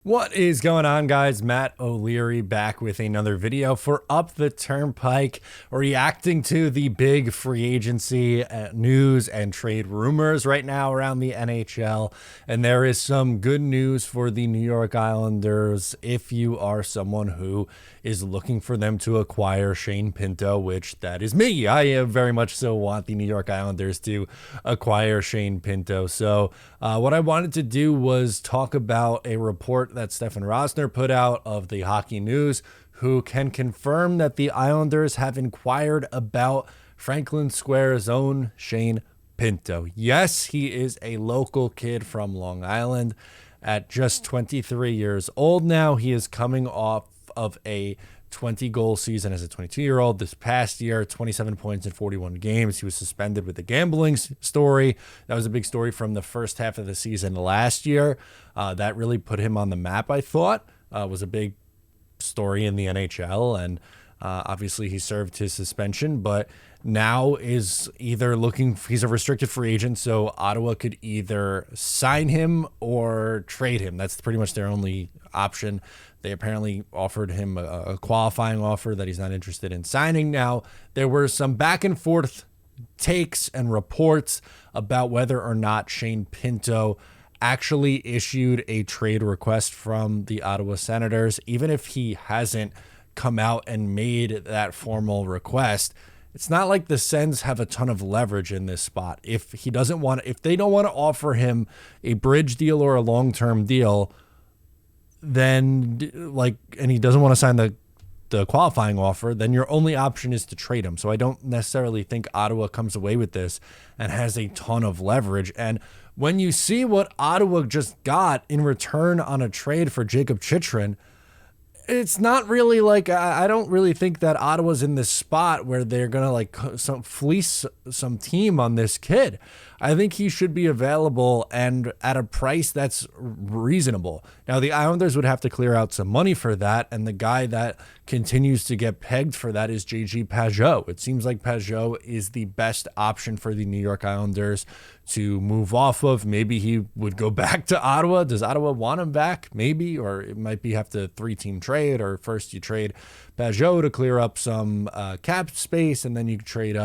What is going on, guys? Matt O'Leary back with another video for Up the Turnpike, reacting to the big free agency news and trade rumors right now around the NHL. And there is some good news for the New York Islanders if you are someone who is looking for them to acquire Shane Pinto, which that is me. I very much so want the New York Islanders to acquire Shane Pinto. So what I wanted to do was talk about a report that Stefan Rosner put out of the Hockey News, who can confirm that the Islanders have inquired about Franklin Square's own Shane Pinto. Yes, he is a local kid from Long Island. At just 23 years old now, he is coming off of a 20-goal season as a 22-year-old. This past year, 27 points in 41 games. He was suspended with a gambling story. That was a big story from the first half of the season last year. That really put him on the map, I thought. Was a big story in the NHL, and obviously he served his suspension, but now is either he's a restricted free agent, so Ottawa could either sign him or trade him. That's pretty much their only option. They apparently offered him a qualifying offer that he's not interested in signing. Now, there were some back and forth takes and reports about whether or not Shane Pinto actually issued a trade request from the Ottawa Senators. Even if he hasn't come out and made that formal request, it's not like the Sens have a ton of leverage in this spot. If they don't want to offer him a bridge deal or a long-term deal, then and he doesn't want to sign the qualifying offer, then your only option is to trade him. So I don't necessarily think Ottawa comes away with this and has a ton of leverage. And when you see what Ottawa just got in return on a trade for Jacob Chychrun, it's not really I don't really think that Ottawa's in this spot where they're going to fleece some team on this kid. I think he should be available and at a price that's reasonable. Now, the Islanders would have to clear out some money for that, and the guy that continues to get pegged for that is JG Pageau. It seems like Pageau is the best option for the New York Islanders to move off of. Maybe he would go back to Ottawa. Does Ottawa want him back? Maybe, or it might be have to 3-team trade, or first you trade Pageau to clear up some cap space, and then you trade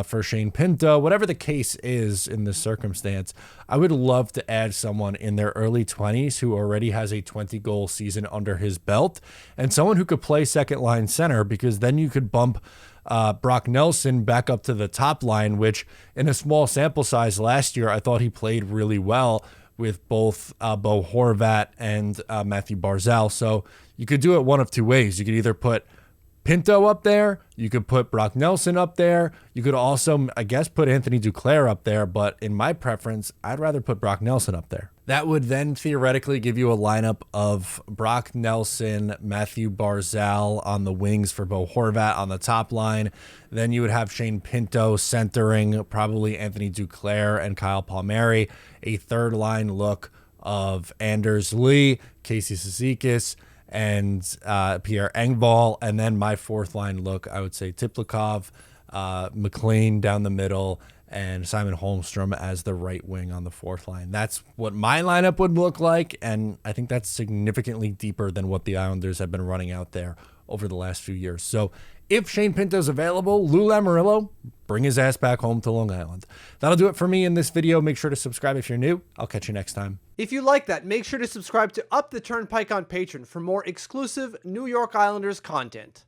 for Shane Pinto. Whatever the case is in this circumstance, I would love to add someone in their early 20s who already has a 20-goal season under his belt, and someone who could play second-line center, because then you could bump Brock Nelson back up to the top line, which in a small sample size last year, I thought he played really well with both Bo Horvat and Matthew Barzal. So you could do it one of two ways. You could either put Pinto up there, you could put Brock Nelson up there, you could also, I guess, put Anthony Duclair up there, but in my preference, I'd rather put Brock Nelson up there. That would then theoretically give you a lineup of Brock Nelson, Matthew Barzal on the wings for Bo Horvat on the top line. Then you would have Shane Pinto centering probably Anthony Duclair and Kyle Palmieri, a third line look of Anders Lee, Casey Cizikas, and Pierre Engvall, and then my fourth line look, I would say Tiplikov, McLean down the middle, and Simon Holmstrom as the right wing on the fourth line. That's what my lineup would look like, and I think that's significantly deeper than what the Islanders have been running out there over the last few years. So if Shane Pinto's available, Lou Lamoriello, bring his ass back home to Long Island. That'll do it for me in this video. Make sure to subscribe if you're new. I'll catch you next time. If you like that, make sure to subscribe to Up the Turnpike on Patreon for more exclusive New York Islanders content.